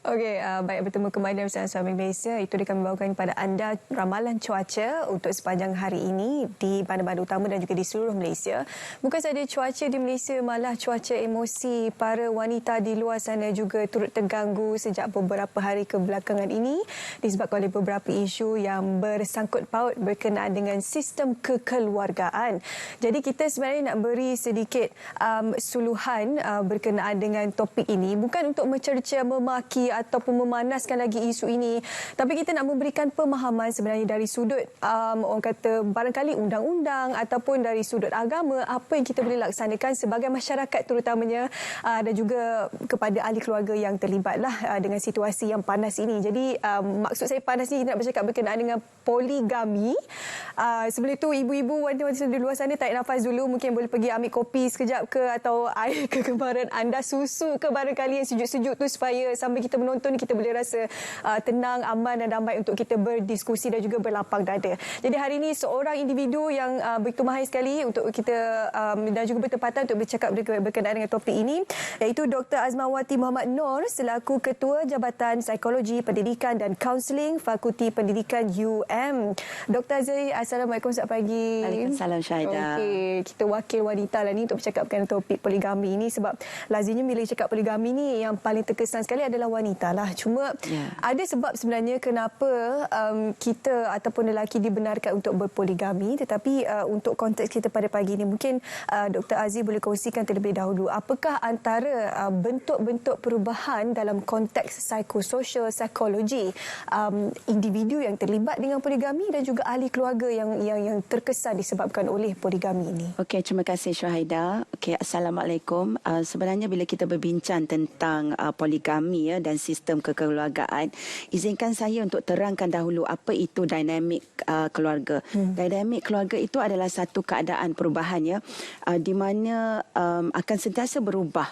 Okey, baik bertemu kembali bersama Suami Malaysia. Itu dia kami bawakan kepada anda ramalan cuaca untuk sepanjang hari ini di bandar-bandar utama dan juga di seluruh Malaysia. Bukan sahaja cuaca di Malaysia, malah cuaca emosi para wanita di luar sana juga turut terganggu sejak beberapa hari kebelakangan ini disebabkan oleh beberapa isu yang bersangkut paut berkenaan dengan sistem kekeluargaan. Jadi kita sebenarnya nak beri sedikit suluhan berkenaan dengan topik ini, bukan untuk mencerca, memaki ataupun memanaskan lagi isu ini, tapi kita nak memberikan pemahaman sebenarnya dari sudut orang kata barangkali undang-undang ataupun dari sudut agama, apa yang kita boleh laksanakan sebagai masyarakat terutamanya dan juga kepada ahli keluarga yang terlibatlah dengan situasi yang panas ini. Jadi maksud saya panas ni, kita nak bercakap berkenaan dengan poligami. Sebelum itu ibu-ibu, wanita-wanita di luar sana tarik nafas dulu, mungkin boleh pergi ambil kopi sekejap ke, atau air kegemaran anda, susu ke barangkali yang sejuk-sejuk tu, supaya sambil kita menonton kita boleh rasa tenang, aman dan damai untuk kita berdiskusi dan juga berlapang dada. Jadi hari ini seorang individu yang begitu mahir sekali untuk kita dan juga bertepatan untuk bercakap berkenaan dengan topik ini, iaitu Dr. Azmawati Muhammad Noor selaku Ketua Jabatan Psikologi Pendidikan dan Kaunseling Fakulti Pendidikan UM. Dr. Azri, Assalamualaikum, selamat pagi. Waalaikumsalam, Syahidah. Okey, kita wakil wanita lah ni untuk bercakap berkenaan topik poligami ini, sebab lazimnya bila cakap poligami ni yang paling terkesan sekali adalah wanita lah. Cuma ada sebab sebenarnya kenapa kita ataupun lelaki dibenarkan untuk berpoligami, tetapi untuk konteks kita pada pagi ini mungkin Dr. Aziz boleh kongsikan terlebih dahulu apakah antara bentuk-bentuk perubahan dalam konteks psikososial, psikologi individu yang terlibat dengan poligami dan juga ahli keluarga yang terkesan disebabkan oleh poligami ini. Okey, terima kasih Syahidah. Okey, Assalamualaikum. Sebenarnya bila kita berbincang tentang poligami dan sistem kekeluargaan, izinkan saya untuk terangkan dahulu apa itu dinamik keluarga. Dinamik keluarga itu adalah satu keadaan perubahan di mana akan sentiasa berubah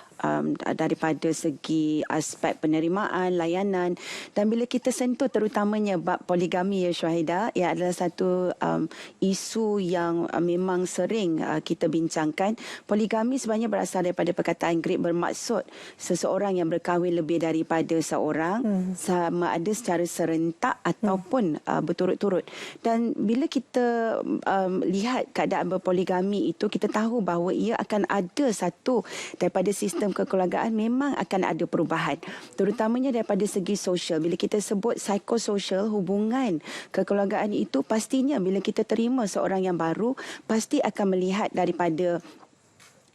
daripada segi aspek penerimaan, layanan, dan bila kita sentuh terutamanya bab poligami Syahidah, ia adalah satu isu yang memang sering kita bincangkan. Poligami sebenarnya berasal daripada perkataan Greek bermaksud seseorang yang berkahwin lebih daripada seorang, sama ada secara serentak ataupun berturut-turut. Dan bila kita lihat keadaan berpoligami itu, kita tahu bahawa ia akan ada satu daripada sistem kekeluargaan memang akan ada perubahan, terutamanya daripada segi sosial. Bila kita sebut psikososial, hubungan kekeluargaan itu pastinya bila kita terima seorang yang baru, pasti akan melihat daripada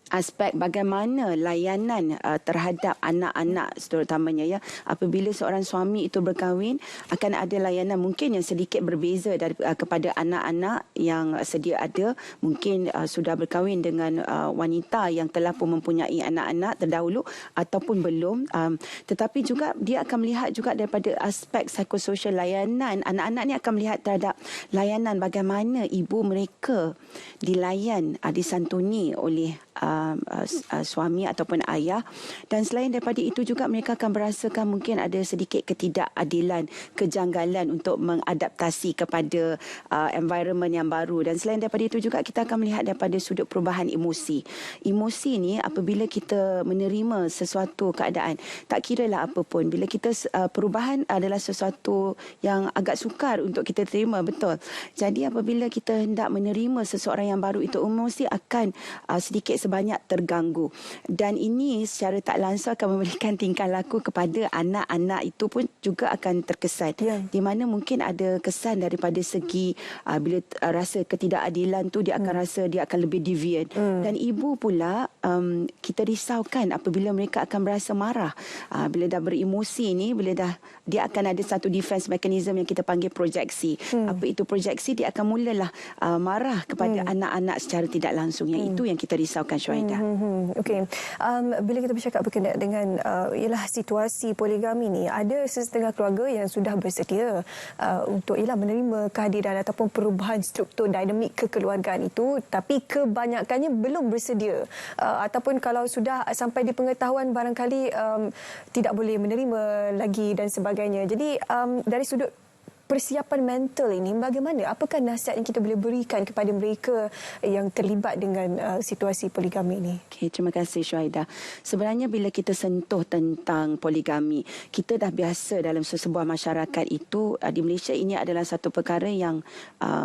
aspek bagaimana layanan terhadap anak-anak terutamanya apabila seorang suami itu berkahwin, akan ada layanan mungkin yang sedikit berbeza kepada anak-anak yang sedia ada, mungkin sudah berkahwin dengan wanita yang telah pun mempunyai anak-anak terdahulu ataupun belum, tetapi juga dia akan melihat juga daripada aspek psikososial layanan. Anak-anak ni akan melihat terhadap layanan bagaimana ibu mereka dilayan, disantuni oleh suami ataupun ayah, dan selain daripada itu juga mereka akan merasakan mungkin ada sedikit ketidakadilan, kejanggalan untuk mengadaptasi kepada environment yang baru. Dan selain daripada itu juga kita akan melihat daripada sudut perubahan emosi. Emosi ni apabila kita menerima sesuatu keadaan, tak kiralah apa pun, bila kita perubahan adalah sesuatu yang agak sukar untuk kita terima, betul. Jadi apabila kita hendak menerima seseorang yang baru, itu emosi akan sedikit sebanyak terganggu, dan ini secara tak langsung akan memberikan tingkah laku kepada anak-anak itu pun juga akan terkesan, di mana mungkin ada kesan daripada segi bila rasa ketidakadilan tu dia akan rasa dia akan lebih deviant, dan ibu pula kita risaukan apabila mereka akan merasa marah bila dah beremosi ni, bila dah dia akan ada satu defense mechanism yang kita panggil projeksi. Apa itu projeksi? Dia akan mulalah marah kepada anak-anak secara tidak langsung. Yang itu yang kita risaukan, Syahidah. Okey. Bila kita bercakap berkenaan dengan ialah situasi poligami ni, ada setengah keluarga yang sudah bersedia untuk menerima kehadiran ataupun perubahan struktur dinamik kekeluargaan itu, tapi kebanyakannya belum bersedia, ataupun kalau sudah sampai di pengetahuan barangkali tidak boleh menerima lagi dan sebagainya. Jadi dari sudut persiapan mental ini bagaimana? Apakah nasihat yang kita boleh berikan kepada mereka yang terlibat dengan situasi poligami ini? Okay, terima kasih Syuhaida. Sebenarnya bila kita sentuh tentang poligami, kita dah biasa dalam sebuah masyarakat itu. Di Malaysia ini adalah satu perkara yang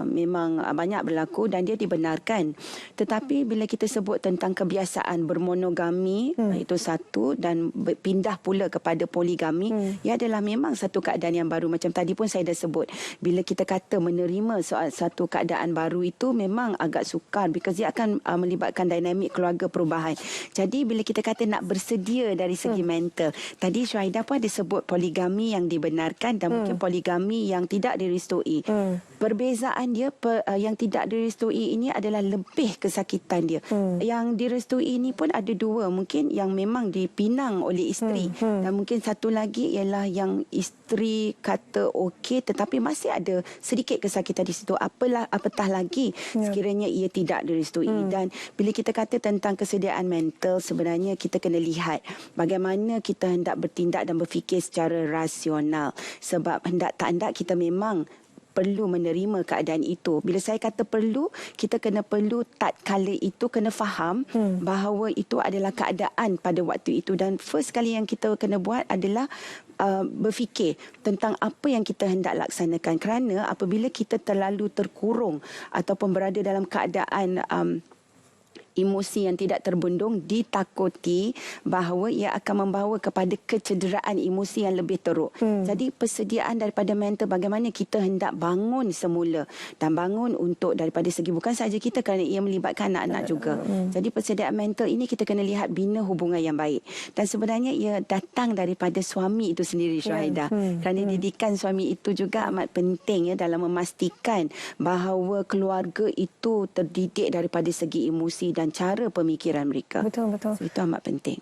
memang banyak berlaku dan dia dibenarkan. Tetapi bila kita sebut tentang kebiasaan bermonogami, itu satu, dan pindah pula kepada poligami, ia adalah memang satu keadaan yang baru. Macam tadi pun saya dah sebut, bila kita kata menerima satu keadaan baru itu memang agak sukar, because dia akan melibatkan dinamik keluarga perubahan. Jadi bila kita kata nak bersedia dari segi mental, tadi Syuhaida pun ada sebut poligami yang dibenarkan dan mungkin poligami yang tidak direstui. Perbezaan dia yang tidak direstui ini adalah lebih kesakitan dia. Yang direstui ini pun ada dua, mungkin yang memang dipinang oleh isteri, dan mungkin satu lagi ialah yang isteri kata okey tetapi masih ada sedikit kesakitan di situ. Apatah lagi sekiranya ia tidak direstui. Dan bila kita kata tentang kesediaan mental, sebenarnya kita kena lihat bagaimana kita hendak bertindak dan berfikir secara rasional. Sebab hendak tak hendak kita memang perlu menerima keadaan itu. Bila saya kata perlu, kita perlu tatkala itu kena faham bahawa itu adalah keadaan pada waktu itu. Dan first kali yang kita kena buat adalah berfikir tentang apa yang kita hendak laksanakan. Kerana apabila kita terlalu terkurung ataupun berada dalam keadaan emosi yang tidak terbendung, ditakuti bahawa ia akan membawa kepada kecederaan emosi yang lebih teruk. Jadi persediaan daripada mental, bagaimana kita hendak bangun semula dan bangun untuk daripada segi bukan saja kita, kerana ia melibatkan anak-anak juga. Jadi persediaan mental ini kita kena lihat bina hubungan yang baik. Dan sebenarnya ia datang daripada suami itu sendiri, Syuhaida. Kerana didikan suami itu juga amat penting ya dalam memastikan bahawa keluarga itu terdidik daripada segi emosi dan cara pemikiran mereka. Betul. So, itu amat penting.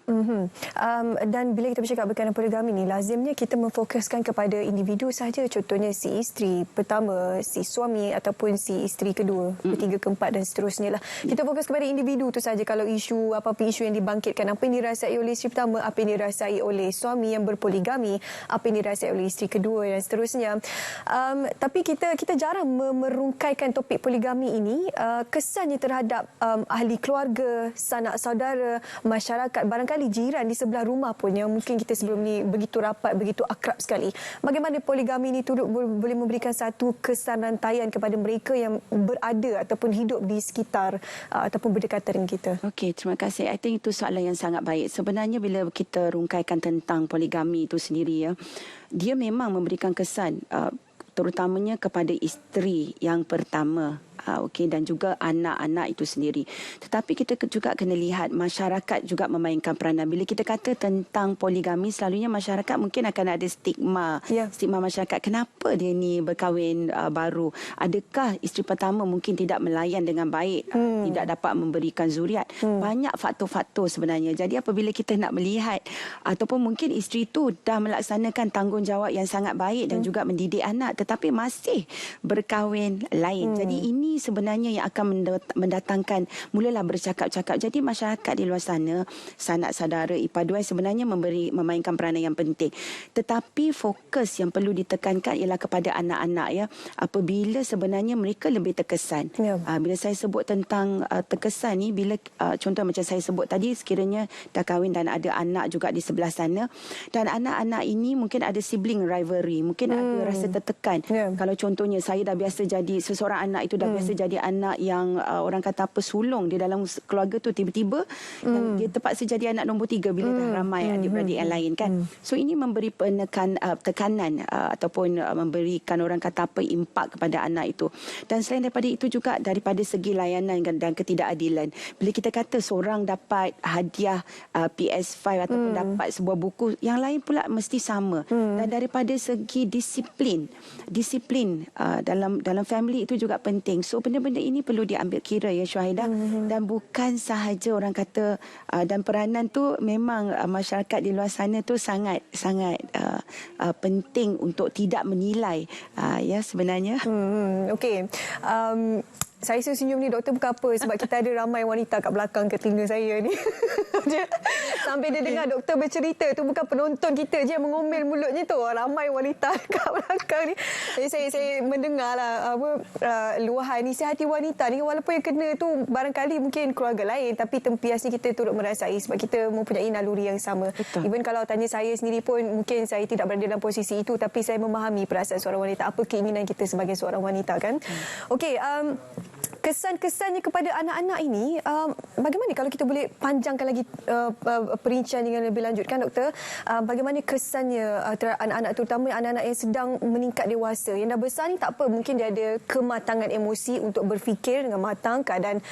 Dan bila kita bercakap berkenaan poligami ni, lazimnya kita memfokuskan kepada individu sahaja. Contohnya si isteri pertama, si suami ataupun si isteri kedua, ketiga, keempat dan seterusnya lah. Kita fokus kepada individu tu saja. Kalau apa-apa isu yang dibangkitkan, apa yang dirasai oleh isteri pertama, apa yang dirasai oleh suami yang berpoligami, apa yang dirasai oleh isteri kedua dan seterusnya. Tapi kita jarang merungkaikan topik poligami ini, kesannya terhadap ahli keluarga, sanak saudara, masyarakat, barangkali jiran di sebelah rumah pun yang mungkin kita sebelum ni begitu rapat, begitu akrab sekali. Bagaimana poligami ini boleh memberikan satu kesan rantaian kepada mereka yang berada ataupun hidup di sekitar ataupun berdekatan dengan kita? Okey, terima kasih. I think itu soalan yang sangat baik. Sebenarnya bila kita rungkaikan tentang poligami itu sendiri, dia memang memberikan kesan terutamanya kepada isteri yang pertama. Dan juga anak-anak itu sendiri. Tetapi kita juga kena lihat masyarakat juga memainkan peranan. Bila kita kata tentang poligami, selalunya masyarakat mungkin akan ada stigma. Stigma masyarakat, kenapa dia ni berkahwin baru? Adakah isteri pertama mungkin tidak melayan dengan baik, tidak dapat memberikan zuriat? Banyak faktor-faktor sebenarnya. Jadi apabila kita nak melihat ataupun mungkin isteri itu dah melaksanakan tanggungjawab yang sangat baik dan juga mendidik anak, tetapi masih berkahwin lain. Jadi ini sebenarnya yang akan mendatangkan mulalah bercakap-cakap. Jadi masyarakat di luar sana, sanak saudara, ipaduai sebenarnya memainkan peranan yang penting. Tetapi fokus yang perlu ditekankan ialah kepada anak-anak ya. Apabila sebenarnya mereka lebih terkesan. Bila saya sebut tentang terkesan ni, bila contoh macam saya sebut tadi, sekiranya dah kahwin dan ada anak juga di sebelah sana, dan anak-anak ini mungkin ada sibling rivalry, mungkin ada rasa tertekan. Kalau contohnya saya dah biasa jadi seseorang anak itu dah biasa jadi anak yang orang kata apa, sulung di dalam keluarga tu, tiba-tiba yang dia terpaksa jadi anak nombor 3 bila dah ramai adik-beradik yang lain kan. So ini memberi tekanan ataupun memberikan orang kata apa, impak kepada anak itu. Dan selain daripada itu juga daripada segi layanan dan ketidakadilan. Bila kita kata seorang dapat hadiah PS5 ataupun dapat sebuah buku, yang lain pula mesti sama. Dan daripada segi disiplin dalam family itu juga penting. So benda-benda ini perlu diambil kira ya Syuhaida. Dan bukan sahaja orang kata dan peranan tu memang masyarakat di luar sana tu sangat penting untuk tidak menilai ya sebenarnya. Okey. Saya senyum ni doktor bukan apa, sebab kita ada ramai wanita kat belakang ke telinga saya ni. dia sambil dia dengar doktor bercerita tu, bukan penonton kita je yang mengomel mulutnya tu, ramai wanita kat belakang ni. Jadi saya mendengarlah luahan isi hati wanita ni, walaupun yang kena tu barangkali mungkin keluarga lain, tapi tempiasnya kita turut merasai sebab kita mempunyai naluri yang sama. Betul. Even kalau tanya saya sendiri pun, mungkin saya tidak berada dalam posisi itu, tapi saya memahami perasaan seorang wanita, apa keinginan kita sebagai seorang wanita kan. Okey, kesan-kesannya kepada anak-anak ini, bagaimana kalau kita boleh panjangkan lagi perincian dengan lebih lanjut kan doktor, bagaimana kesannya terhadap anak-anak, terutama anak-anak yang sedang meningkat dewasa, yang dah besar ni tak apa, mungkin dia ada kematangan emosi untuk berfikir dengan matang keadaan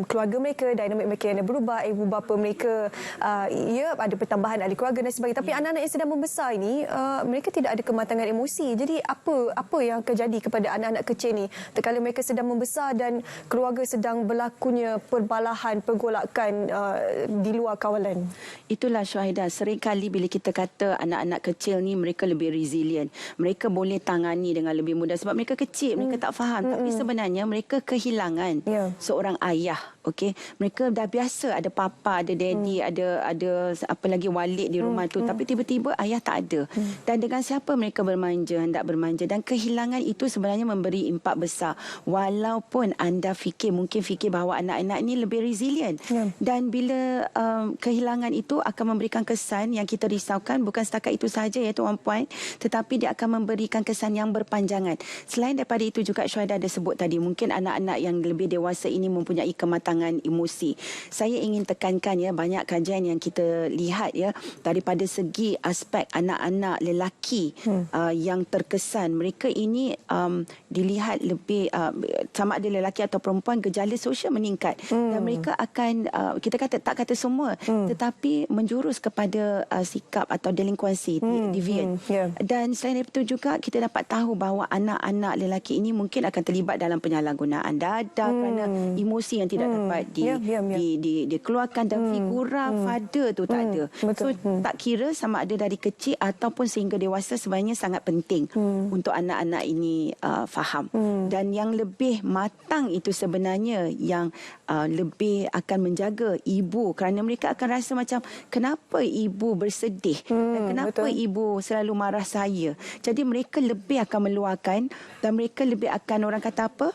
keluarga mereka, dinamik mereka yang dah berubah, ibu bapa mereka ada pertambahan ahli keluarga dan sebagainya, tapi anak-anak yang sedang membesar ini mereka tidak ada kematangan emosi. Jadi apa yang akan jadi kepada anak-anak kecil ni terkala mereka sedang membesar dan keluarga sedang berlakunya perbalahan, pergolakan di luar kawalan? Itulah Syahidah, seringkali bila kita kata anak-anak kecil ni mereka lebih resilient, mereka boleh tangani dengan lebih mudah sebab mereka kecil, mereka tak faham. Tapi sebenarnya mereka kehilangan seorang ayah. Okey, mereka dah biasa ada papa, ada daddy, ada apa lagi walid di rumah tu, tapi tiba-tiba ayah tak ada. Dan dengan siapa mereka bermanja, hendak bermanja, dan kehilangan itu sebenarnya memberi impak besar. Walaupun anda mungkin fikir bahawa anak-anak ni lebih resilient, dan bila kehilangan itu akan memberikan kesan yang kita risaukan, bukan setakat itu sahaja ya Tuan Puan, tetapi dia akan memberikan kesan yang berpanjangan. Selain daripada itu juga Syuhaidah ada sebut tadi, mungkin anak-anak yang lebih dewasa ini mempunyai kematangan emosi. Saya ingin tekankan ya, banyak kajian yang kita lihat ya, daripada segi aspek anak-anak lelaki yang terkesan, mereka ini dilihat lebih sama ada lelaki atau perempuan, gejala sosial meningkat, dan mereka akan kita tak kata semua, tetapi menjurus kepada sikap atau delinkuensi, deviant. Dan selain itu juga kita dapat tahu bahawa anak-anak lelaki ini mungkin akan terlibat dalam penyalahgunaan dadah kerana emosi yang tidak dapat dikeluarkan, dan figura father tu tak ada. So tak kira sama ada dari kecil ataupun sehingga dewasa, sebenarnya sangat penting untuk anak-anak ini faham. Dan yang lebih matang itu sebenarnya yang lebih akan menjaga ibu, kerana mereka akan rasa macam kenapa ibu bersedih dan kenapa ibu selalu marah saya. Jadi mereka lebih akan meluahkan, dan mereka lebih akan, orang kata apa,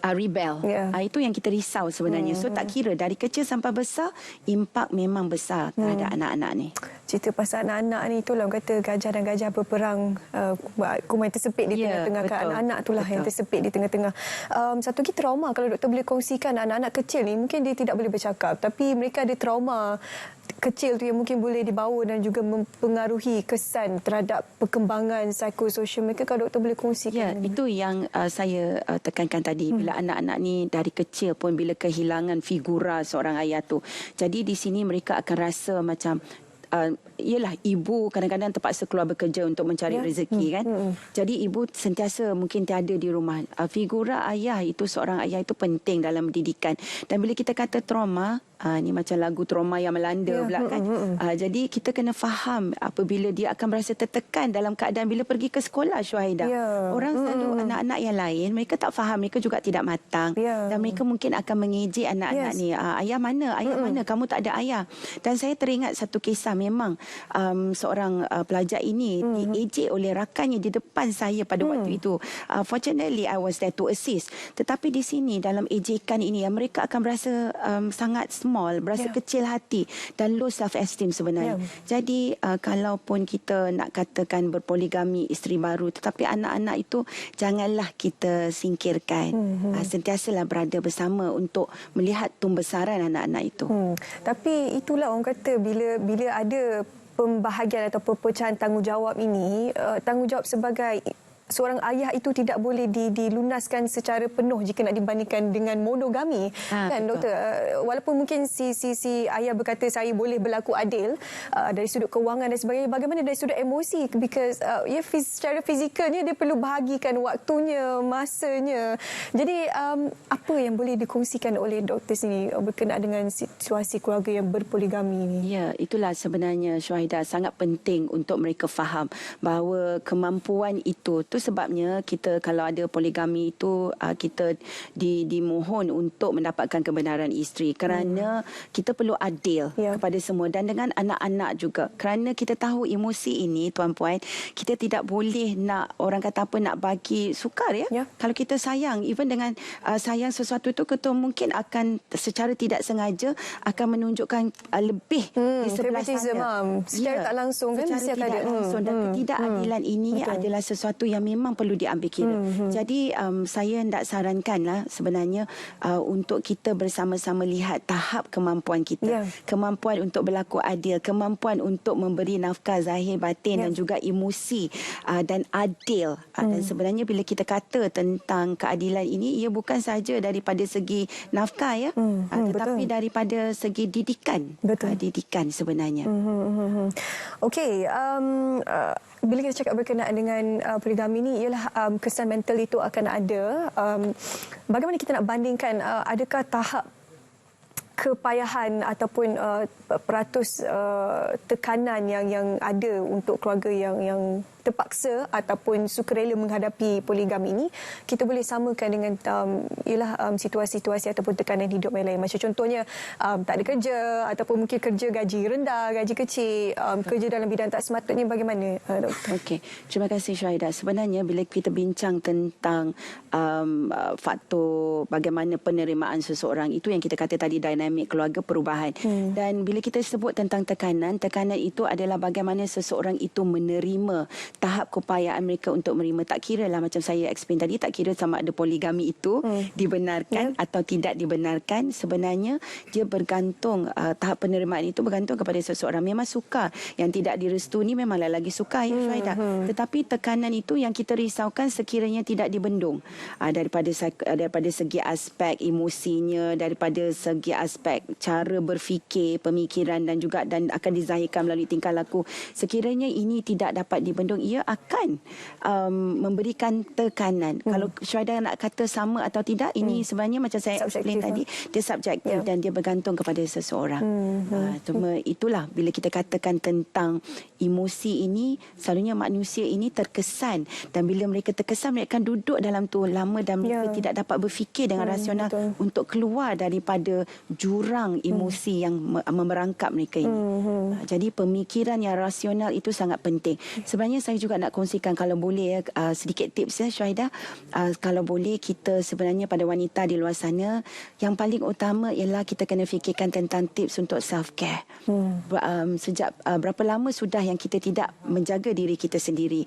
rebel. Itu yang kita risau sebenarnya. So tak kira dari kecil sampai besar, impak memang besar terhadap anak-anak ni. Cerita pasal anak-anak ni, itulah orang kata gajah dan gajah berperang, kuman tersepit di tengah-tengah. Anak-anak itulah yang tersepit di tengah-tengah. Satu lagi trauma, kalau doktor boleh kongsikan, anak-anak kecil ni mungkin dia tidak boleh bercakap, tapi mereka ada trauma kecil tu yang mungkin boleh dibawa dan juga mempengaruhi kesan terhadap perkembangan psikososial mereka. Kalau doktor boleh kongsikan. Itu yang saya tekankan tadi, bila anak-anak ni dari kecil pun bila kehilangan figura seorang ayah tu, jadi di sini mereka akan rasa macam ialah ibu kadang-kadang terpaksa keluar bekerja untuk mencari rezeki kan. Jadi ibu sentiasa mungkin tiada di rumah. Figura ayah itu, seorang ayah itu penting dalam pendidikan. Dan bila kita kata trauma, ni macam lagu trauma yang melanda pula kan. Jadi kita kena faham apabila dia akan berasa tertekan dalam keadaan bila pergi ke sekolah, Syuhaidah. Orang selalu, anak-anak yang lain mereka tak faham, mereka juga tidak matang, dan mereka mungkin akan mengejek anak-anak ni, ayah mana, kamu tak ada ayah. Dan saya teringat satu kisah, memang seorang pelajar ini diejek oleh rakannya di depan saya pada waktu itu. Fortunately I was there to assist. Tetapi di sini dalam ejekan ini, mereka akan berasa sangat small, berasa kecil hati dan low self esteem sebenarnya. Jadi kalaupun kita nak katakan berpoligami, isteri baru, tetapi anak-anak itu janganlah kita singkirkan. Sentiasalah berada bersama untuk melihat tumbesaran anak-anak itu. Tapi itulah orang kata, bila ada pembahagian atau perpecahan tanggungjawab ini, tanggungjawab sebagai seorang ayah itu tidak boleh dilunaskan secara penuh jika nak dibandingkan dengan monogami. Kan doktor, walaupun mungkin si ayah berkata saya boleh berlaku adil dari sudut kewangan dan sebagainya, bagaimana dari sudut emosi, because secara fizikalnya dia perlu bahagikan waktunya, masanya. Jadi apa yang boleh dikongsikan oleh doktor sini berkenaan dengan situasi keluarga yang berpoligami ini? Ya, itulah sebenarnya Syuhaidah, sangat penting untuk mereka faham bahawa kemampuan itu, Itu sebabnya kita kalau ada poligami itu kita dimohon untuk mendapatkan kebenaran isteri kerana kita perlu adil kepada semua dan dengan anak-anak juga. Kerana kita tahu emosi ini tuan-puan, kita tidak boleh nak orang kata apa nak bagi sukar ya. Kalau kita sayang, even dengan sayang sesuatu itu kita mungkin akan secara tidak sengaja akan menunjukkan lebih di sebelah sana. Secara tak langsung kan secara tidak langsung dan ketidakadilan ini adalah sesuatu yang memang perlu diambil kira. Jadi saya hendak sarankanlah sebenarnya untuk kita bersama-sama lihat tahap kemampuan kita. Kemampuan untuk berlaku adil, kemampuan untuk memberi nafkah zahir batin dan juga emosi dan adil. Dan sebenarnya bila kita kata tentang keadilan ini, ia bukan sahaja daripada segi nafkah ya, tetapi daripada segi didikan. Didikan sebenarnya. Okey, bila kita cakap berkenaan dengan poligami ni ialah kesan mental itu akan ada. Bagaimana kita nak bandingkan adakah tahap kepayahan ataupun peratus tekanan yang ada untuk keluarga yang terpaksa ataupun sukarela menghadapi poligami ini, kita boleh samakan dengan situasi-situasi ataupun tekanan hidup yang lain. Macam contohnya tak ada kerja ataupun mungkin kerja gaji rendah, gaji kecil, kerja dalam bidang tak sepatutnya, bagaimana doktor? Okey, terima kasih Syahida. Sebenarnya bila kita bincang tentang faktor bagaimana penerimaan seseorang, itu yang kita kata tadi dinamik keluarga perubahan. Dan bila kita sebut tentang tekanan itu adalah bagaimana seseorang itu menerima tahap keupayaan mereka untuk menerima. Tak kira lah macam saya explain tadi, tak kira sama ada poligami itu dibenarkan atau tidak dibenarkan. Sebenarnya dia bergantung, tahap penerimaan itu bergantung kepada seseorang. Memang suka, yang tidak direstui ni memanglah lagi suka ya Syahida. Tetapi tekanan itu yang kita risaukan sekiranya tidak dibendung daripada segi aspek emosinya, daripada segi aspek cara berfikir, pemikiran dan akan dizahirkan melalui tingkah laku. Sekiranya ini tidak dapat dibendung, ia akan memberikan tekanan. Kalau Syahida nak kata sama atau tidak, ini sebenarnya macam saya explain tadi, dia subjektif dan dia bergantung kepada seseorang. Cuma itulah bila kita katakan tentang emosi ini, selalunya manusia ini terkesan, dan bila mereka terkesan, mereka akan duduk dalam tu lama dan mereka tidak dapat berfikir dengan rasional untuk keluar daripada jurang emosi yang memerangkap mereka ini. Jadi pemikiran yang rasional itu sangat penting. Sebenarnya saya juga nak kongsikan kalau boleh sedikit tips ya Syahida. Kalau boleh kita sebenarnya pada wanita di luar sana, yang paling utama ialah kita kena fikirkan tentang tips untuk self care. Sejak berapa lama sudah yang kita tidak menjaga diri kita sendiri.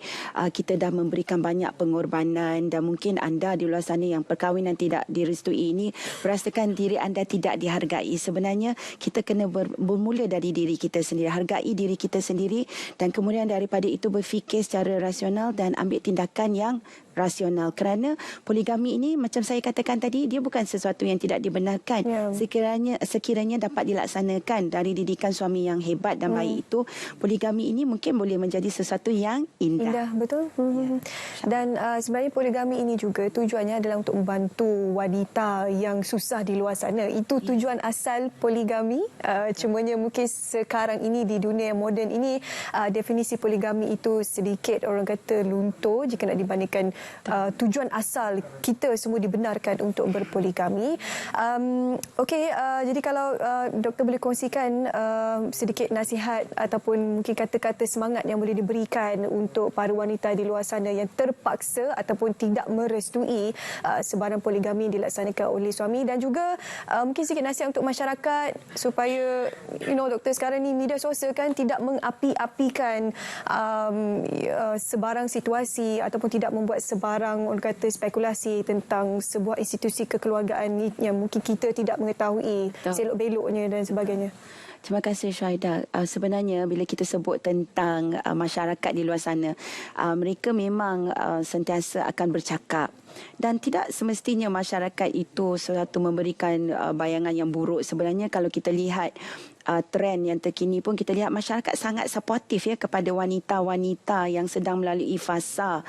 Kita dah memberikan banyak pengorbanan dan mungkin anda di luar sana yang perkahwinan tidak direstui ini merasakan diri anda tidak dihargai. Sebenarnya kita kena bermula dari diri kita sendiri, hargai diri kita sendiri dan kemudian daripada itu berfikir secara rasional dan ambil tindakan yang rasional. Kerana poligami ini macam saya katakan tadi, dia bukan sesuatu yang tidak dibenarkan. Sekiranya dapat dilaksanakan dari didikan suami yang hebat dan baik itu, poligami ini mungkin boleh menjadi sesuatu yang indah. Betul. Dan sebenarnya poligami ini juga tujuannya adalah untuk membantu wanita yang susah di luar sana. Itu tujuan asal poligami. Cumanya mungkin sekarang ini di dunia moden ini definisi poligami itu sedikit orang kata luntur jika nak dibandingkan tujuan asal kita semua dibenarkan untuk berpoligami. Jadi kalau doktor boleh kongsikan sedikit nasihat ataupun mungkin kata-kata semangat yang boleh diberikan untuk para wanita di luar sana yang terpaksa ataupun tidak merestui sebarang poligami yang dilaksanakan oleh suami, dan juga mungkin sedikit nasihat untuk masyarakat supaya doktor sekarang ni media sosial kan tidak mengapi-apikan sebarang situasi ataupun tidak membuat sebarang orang kata spekulasi tentang sebuah institusi kekeluargaan yang mungkin kita tidak mengetahui selok-beloknya dan sebagainya. Terima kasih Syahida. Sebenarnya bila kita sebut tentang masyarakat di luar sana, mereka memang sentiasa akan bercakap dan tidak semestinya masyarakat itu satu memberikan bayangan yang buruk. Sebenarnya kalau kita lihat trend yang terkini pun kita lihat masyarakat sangat supportif ya kepada wanita-wanita yang sedang melalui fasa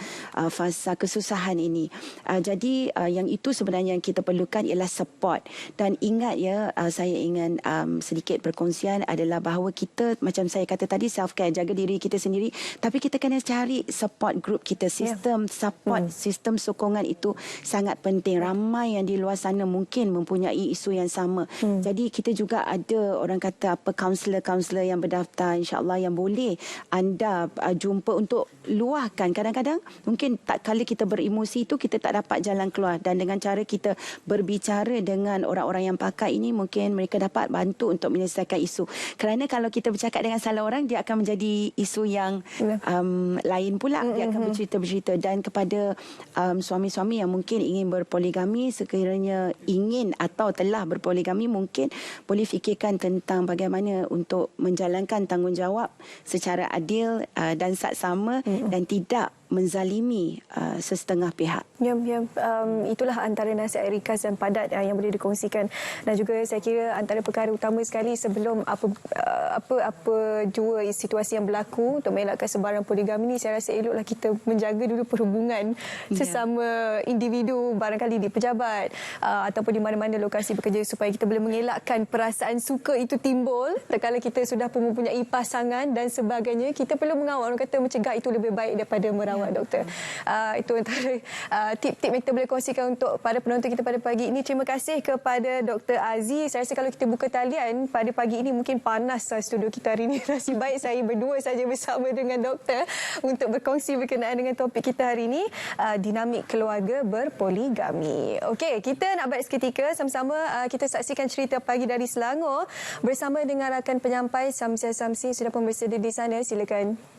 kesusahan ini. Jadi yang itu sebenarnya yang kita perlukan ialah support. Dan ingat ya, saya ingin sedikit perkongsian adalah bahawa kita, macam saya kata tadi, self-care, jaga diri kita sendiri, tapi kita kena cari support group kita, sistem support, sistem sokongan itu sangat penting. Ramai yang di luar sana mungkin mempunyai isu yang sama. Jadi kita juga ada orang kata apa kaunselor yang berdaftar, insya-Allah, yang boleh anda jumpa untuk luahkan. Kadang-kadang mungkin tak kala kita beremosi itu kita tak dapat jalan keluar, dan dengan cara kita berbicara dengan orang-orang yang pakar ini mungkin mereka dapat bantu untuk menyelesaikan isu. Kerana kalau kita bercakap dengan salah orang, dia akan menjadi isu yang lain pula. Dia akan bercerita-bercerita. Dan kepada suami-suami yang mungkin ingin berpoligami, sekiranya ingin atau telah berpoligami, mungkin boleh fikirkan tentang bagaimana untuk menjalankan tanggungjawab secara adil dan saksama dan tidak menzalimi sesetengah pihak. Itulah antara nasihat ringkas dan padat yang boleh dikongsikan. Dan juga saya kira antara perkara utama sekali sebelum apa jua situasi yang berlaku untuk mengelakkan sebaran poligami ni, saya rasa eloklah kita menjaga dulu perhubungan sesama individu, barangkali di pejabat ataupun di mana-mana lokasi bekerja, supaya kita boleh mengelakkan perasaan suka itu timbul terkala kita sudah pun mempunyai pasangan dan sebagainya. Kita perlu mengawal, orang kata mencegah itu lebih baik daripada merawat, doktor. Itu antara tip-tip yang kita boleh kongsikan untuk pada penonton kita pada pagi ini. Terima kasih kepada Dr. Aziz. Saya rasa kalau kita buka talian pada pagi ini mungkin panas studio kita hari ini. Nasib baik saya berdua saja bersama dengan doktor untuk berkongsi berkenaan dengan topik kita hari ini, dinamik keluarga berpoligami. Okey, kita nak balik seketika sama-sama kita saksikan cerita pagi dari Selangor bersama dengan rakan penyampai Samsia Samsi sudah pun bersedia di sana. Silakan.